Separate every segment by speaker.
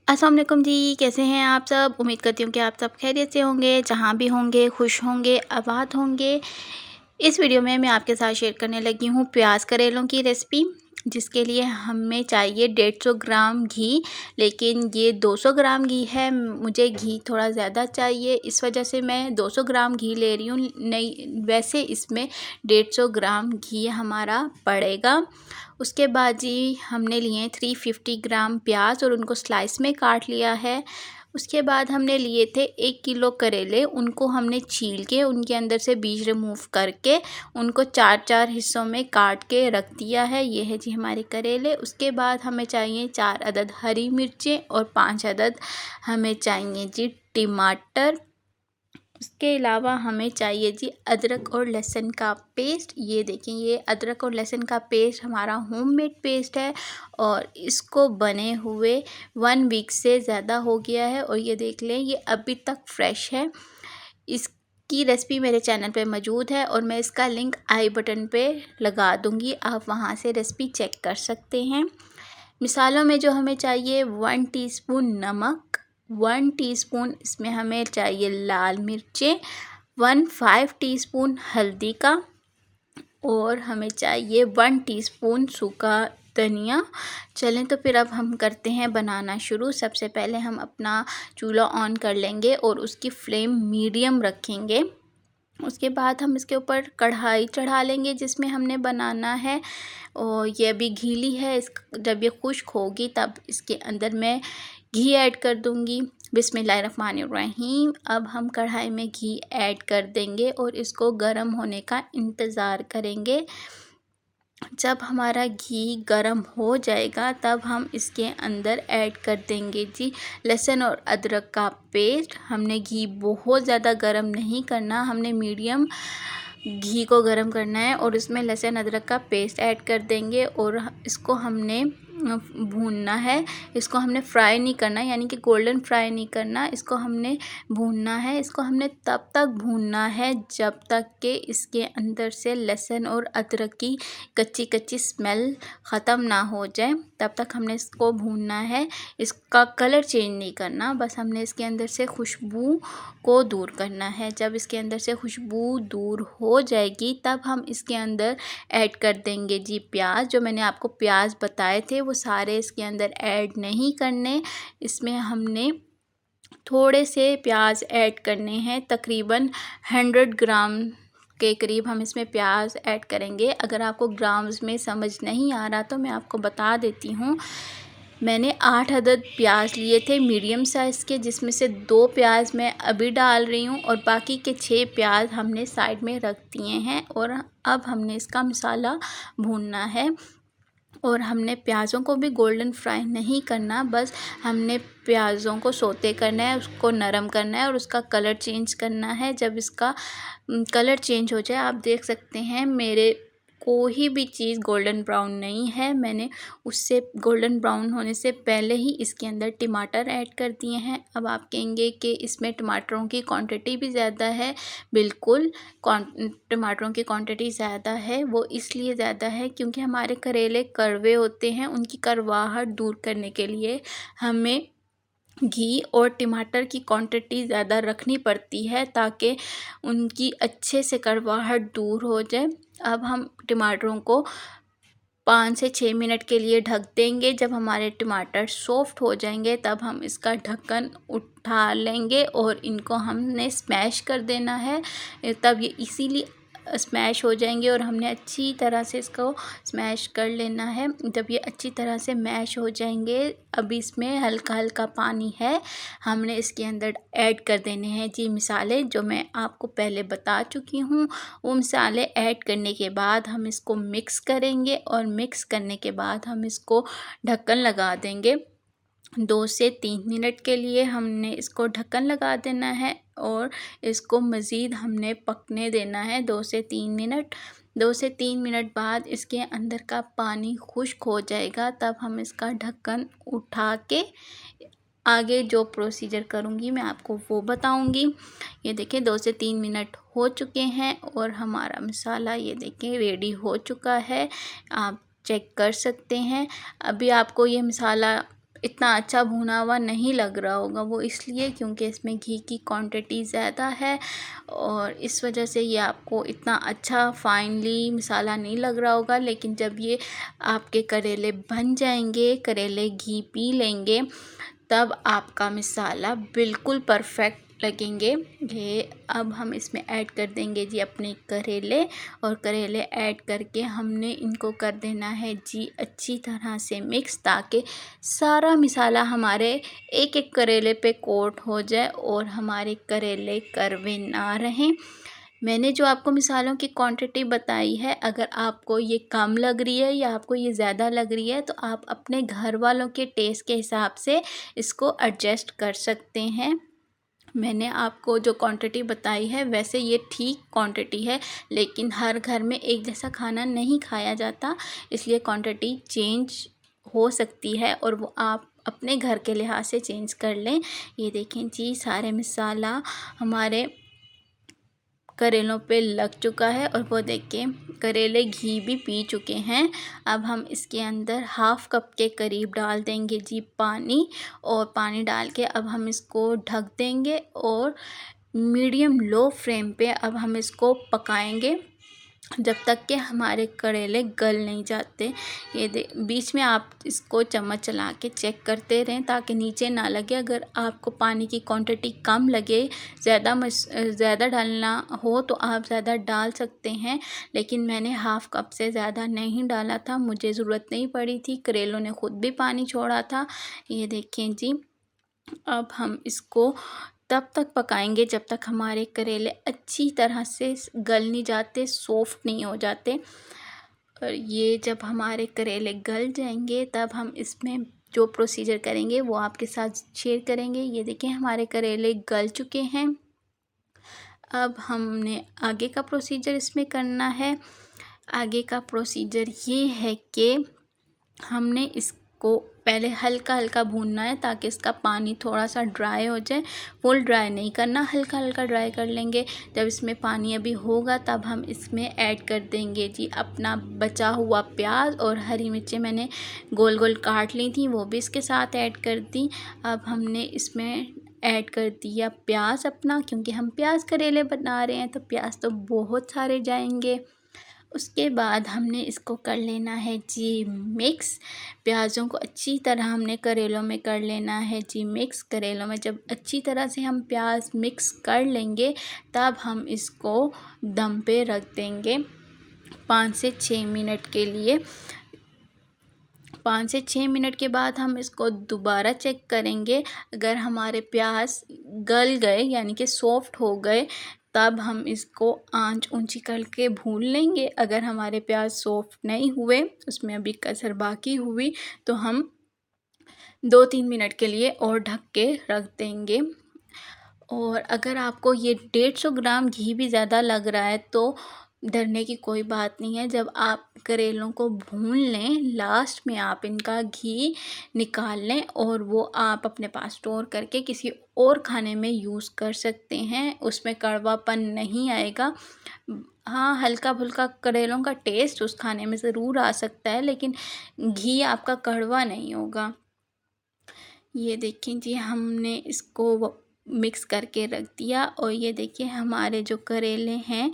Speaker 1: अस्सलाम वालेकुम जी, कैसे हैं आप सब। उम्मीद करती हूँ कि आप सब खैरियत से होंगे, जहाँ भी होंगे खुश होंगे, आबाद होंगे। इस वीडियो में मैं आपके साथ शेयर करने लगी हूँ प्याज करेलों की रेसिपी, जिसके लिए हमें चाहिए 150 ग्राम घी। लेकिन ये 200 ग्राम घी है, मुझे घी थोड़ा ज़्यादा चाहिए, इस वजह से मैं 200 ग्राम घी ले रही हूँ। नहीं, वैसे इसमें 150 ग्राम घी हमारा पड़ेगा। उसके बाद जी हमने लिए 350 ग्राम प्याज और उनको स्लाइस में काट लिया है। उसके बाद हमने लिए थे 1 किलो करेले, उनको हमने छील के उनके अंदर से बीज रिमूव करके उनको 4-4 हिस्सों में काट के रख दिया है। ये है जी हमारे करेले। उसके बाद हमें चाहिए 4 अदद हरी मिर्चें और 5 अदद हमें चाहिए जी टमाटर। उसके अलावा हमें चाहिए जी अदरक और लहसुन का पेस्ट। ये देखें, ये अदरक और लहसुन का पेस्ट हमारा होममेड पेस्ट है और इसको बने हुए 1 वीक से ज़्यादा हो गया है और ये देख लें, ये अभी तक फ्रेश है। इसकी रेसिपी मेरे चैनल पे मौजूद है और मैं इसका लिंक आई बटन पे लगा दूँगी, आप वहाँ से रेसिपी चेक कर सकते हैं। मिसालों में जो हमें चाहिए 1 टीस्पून नमक, 1 टीस्पून इसमें हमें चाहिए लाल मिर्चें, 1/5 टीस्पून हल्दी का और हमें चाहिए 1 टीस्पून सूखा धनिया। चलें तो फिर अब हम करते हैं बनाना शुरू। सबसे पहले हम अपना चूल्हा ऑन कर लेंगे और उसकी फ्लेम मीडियम रखेंगे। उसके बाद हम इसके ऊपर कढ़ाई चढ़ा लेंगे जिसमें हमने बनाना है और ये अभी गीली है। जब ये खुश्क होगी तब इसके अंदर मैं घी ऐड कर दूंगी। बिस्मिल्लाहिर्रहमानिर्रहीम। अब हम कढ़ाई में घी ऐड कर देंगे और इसको गर्म होने का इंतज़ार करेंगे। जब हमारा घी गर्म हो जाएगा तब हम इसके अंदर ऐड कर देंगे जी लहसुन और अदरक का पेस्ट। हमने घी बहुत ज़्यादा गर्म नहीं करना, हमने मीडियम घी को गर्म करना है और इसमें लहसुन अदरक का पेस्ट ऐड कर देंगे और इसको हमने भूनना है। इसको हमने फ्राई नहीं करना, यानी कि गोल्डन फ्राई नहीं करना, इसको हमने भूनना है। इसको हमने तब तक भूनना है जब तक कि इसके अंदर से लहसुन और अदरक की कच्ची कच्ची स्मेल ख़त्म ना हो जाए, तब तक हमने इसको भूनना है। इसका कलर चेंज नहीं करना, बस हमने इसके अंदर से खुशबू को दूर करना है। जब इसके अंदर से खुशबू दूर हो जाएगी तब हम इसके अंदर ऐड कर देंगे जी प्याज। जो मैंने आपको प्याज बताए थे वो सारे इसके अंदर ऐड नहीं करने, इसमें हमने थोड़े से प्याज ऐड करने हैं। तकरीबन 100 ग्राम के करीब हम इसमें प्याज ऐड करेंगे। अगर आपको ग्राम्स में समझ नहीं आ रहा तो मैं आपको बता देती हूँ। मैंने 8 अदद प्याज लिए थे मीडियम साइज़ के, जिसमें से 2 प्याज मैं अभी डाल रही हूँ और बाकी के 6 प्याज हमने साइड में रख दिए हैं। और अब हमने इसका मसाला भूनना है और हमने प्याज़ों को भी गोल्डन फ्राई नहीं करना, बस हमने प्याज़ों को सौते करना है, उसको नरम करना है और उसका कलर चेंज करना है। जब इसका कलर चेंज हो जाए, आप देख सकते हैं मेरे कोई भी चीज़ गोल्डन ब्राउन नहीं है, मैंने उससे गोल्डन ब्राउन होने से पहले ही इसके अंदर टमाटर ऐड कर दिए हैं। अब आप कहेंगे कि इसमें टमाटरों की क्वांटिटी भी ज़्यादा है। बिल्कुल, टमाटरों की क्वांटिटी ज़्यादा है, वो इसलिए ज़्यादा है क्योंकि हमारे करेले कड़वे होते हैं। उनकी कड़वाहट दूर करने के लिए हमें घी और टमाटर की क्वांटिटी ज़्यादा रखनी पड़ती है ताकि उनकी अच्छे से कड़वाहट दूर हो जाए। अब हम टमाटरों को 5 से 6 मिनट के लिए ढक देंगे। जब हमारे टमाटर सॉफ्ट हो जाएंगे तब हम इसका ढक्कन उठा लेंगे और इनको हमने स्मैश कर देना है। तब ये इसीलिए स्मैश हो जाएंगे और हमने अच्छी तरह से इसको स्मैश कर लेना है। जब ये अच्छी तरह से मैश हो जाएंगे, अभी इसमें हल्का हल्का पानी है, हमने इसके अंदर ऐड कर देने हैं जी मसाले, जो मैं आपको पहले बता चुकी हूँ। वो मसाले ऐड करने के बाद हम इसको मिक्स करेंगे और मिक्स करने के बाद हम इसको ढक्कन लगा देंगे। 2 से 3 मिनट के लिए हमने इसको ढक्कन लगा देना है और इसको मज़ीद हमने पकने देना है 2 से 3 मिनट। 2 से 3 मिनट बाद इसके अंदर का पानी खुश्क हो जाएगा, तब हम इसका ढक्कन उठा के आगे जो प्रोसीजर करूँगी मैं आपको वो बताऊँगी। ये देखिए 2 से 3 मिनट हो चुके हैं और हमारा मसाला ये देखिए रेडी हो चुका है, आप चेक कर सकते हैं। अभी आपको ये मसाला इतना अच्छा भुना हुआ नहीं लग रहा होगा, वो इसलिए क्योंकि इसमें घी की क्वांटिटी ज़्यादा है और इस वजह से ये आपको इतना अच्छा फाइनली मसाला नहीं लग रहा होगा। लेकिन जब ये आपके करेले बन जाएंगे, करेले घी पी लेंगे, तब आपका मसाला बिल्कुल परफेक्ट लगेंगे। ये अब हम इसमें ऐड कर देंगे जी अपने करेले, और करेले ऐड करके हमने इनको कर देना है जी अच्छी तरह से मिक्स, ताकि सारा मसाला हमारे एक एक करेले पे कोट हो जाए और हमारे करेले कड़वे ना रहें। मैंने जो आपको मसालों की क्वांटिटी बताई है, अगर आपको ये कम लग रही है या आपको ये ज़्यादा लग रही है तो आप अपने घर वालों के टेस्ट के हिसाब से इसको एडजस्ट कर सकते हैं। मैंने आपको जो क्वांटिटी बताई है वैसे ये ठीक क्वांटिटी है, लेकिन हर घर में एक जैसा खाना नहीं खाया जाता, इसलिए क्वांटिटी चेंज हो सकती है और वो आप अपने घर के लिहाज से चेंज कर लें। ये देखें जी सारे मसाला हमारे करेलों पे लग चुका है और वो देखिए करेले घी भी पी चुके हैं। अब हम इसके अंदर हाफ़ कप के करीब डाल देंगे जी पानी, और पानी डाल के अब हम इसको ढक देंगे और मीडियम लो फ्लेम पे अब हम इसको पकाएंगे जब तक कि हमारे करेले गल नहीं जाते। ये बीच में आप इसको चम्मच चला के चेक करते रहें ताकि नीचे ना लगे। अगर आपको पानी की क्वांटिटी कम लगे, ज़्यादा डालना हो तो आप ज़्यादा डाल सकते हैं, लेकिन मैंने हाफ़ कप से ज़्यादा नहीं डाला था, मुझे ज़रूरत नहीं पड़ी थी, करेलों ने ख़ुद भी पानी छोड़ा था। ये देखें जी, अब हम इसको तब तक पकाएंगे जब तक हमारे करेले अच्छी तरह से गल नहीं जाते, सॉफ्ट नहीं हो जाते। और ये जब हमारे करेले गल जाएंगे तब हम इसमें जो प्रोसीजर करेंगे वो आपके साथ शेयर करेंगे। ये देखें हमारे करेले गल चुके हैं। अब हमने आगे का प्रोसीजर इसमें करना है। आगे का प्रोसीजर ये है कि हमने इसको पहले हल्का हल्का भूनना है ताकि इसका पानी थोड़ा सा ड्राई हो जाए। फुल ड्राई नहीं करना, हल्का हल्का ड्राई कर लेंगे। जब इसमें पानी अभी होगा तब हम इसमें ऐड कर देंगे जी अपना बचा हुआ प्याज और हरी मिर्चें मैंने गोल गोल काट ली थी, वो भी इसके साथ ऐड कर दी। अब हमने इसमें ऐड कर दिया प्याज अपना, क्योंकि हम प्याज करेले बना रहे हैं तो प्याज तो बहुत सारे जाएंगे। उसके बाद हमने इसको कर लेना है जी मिक्स। प्याज़ों को अच्छी तरह हमने करेलों में कर लेना है जी मिक्स। करेलों में जब अच्छी तरह से हम प्याज मिक्स कर लेंगे तब हम इसको दम पे रख देंगे 5 से 6 मिनट के लिए। 5 से 6 मिनट के बाद हम इसको दोबारा चेक करेंगे। अगर हमारे प्याज गल गए यानी कि सॉफ्ट हो गए तब हम इसको आंच ऊंची करके भून लेंगे। अगर हमारे प्याज सॉफ्ट नहीं हुए, उसमें अभी कसर बाकी हुई, तो हम 2-3 मिनट के लिए और ढक के रख देंगे। और अगर आपको ये 150 ग्राम घी भी ज़्यादा लग रहा है तो डरने की कोई बात नहीं है। जब आप करेलों को भून लें, लास्ट में आप इनका घी निकाल लें और वो आप अपने पास स्टोर करके किसी और खाने में यूज़ कर सकते हैं, उसमें कड़वापन नहीं आएगा। हाँ, हल्का फुल्का करेलों का टेस्ट उस खाने में ज़रूर आ सकता है, लेकिन घी आपका कड़वा नहीं होगा। ये देखें जी हमने इसको मिक्स करके रख दिया और ये देखिए हमारे जो करेले हैं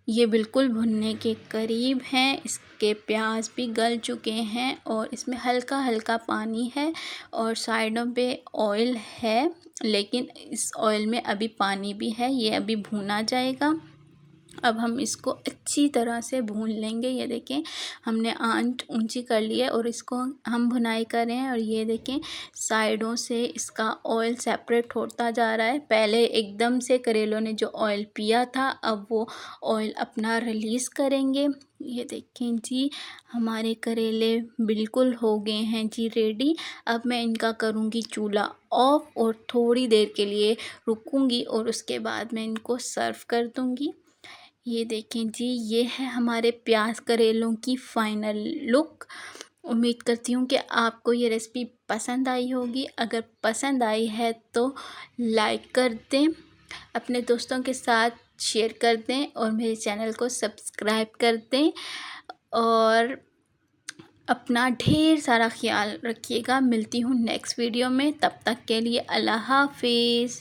Speaker 1: ये बिल्कुल भुनने के करीब हैं। इसके प्याज भी गल चुके हैं और इसमें हल्का हल्का पानी है और साइडों पे ऑयल है, लेकिन इस ऑयल में अभी पानी भी है, ये अभी भुना जाएगा। अब हम इसको अच्छी तरह से भून लेंगे। ये देखें हमने आंच ऊंची कर ली है और इसको हम भुनाई कर रहे हैं और ये देखें साइडों से इसका ऑयल सेपरेट होता जा रहा है। पहले एकदम से करेलों ने जो ऑयल पिया था, अब वो ऑयल अपना रिलीज़ करेंगे। ये देखें जी हमारे करेले बिल्कुल हो गए हैं जी रेडी। अब मैं इनका करूँगी चूल्हा ऑफ और थोड़ी देर के लिए रुकूँगी और उसके बाद मैं इनको सर्व कर दूँगी। ये देखें जी ये है हमारे प्याज करेलों की फ़ाइनल लुक। उम्मीद करती हूँ कि आपको ये रेसिपी पसंद आई होगी। अगर पसंद आई है तो लाइक कर दें, अपने दोस्तों के साथ शेयर कर दें और मेरे चैनल को सब्सक्राइब कर दें। और अपना ढेर सारा ख्याल रखिएगा। मिलती हूँ नेक्स्ट वीडियो में, तब तक के लिए अल्लाह हाफिज़।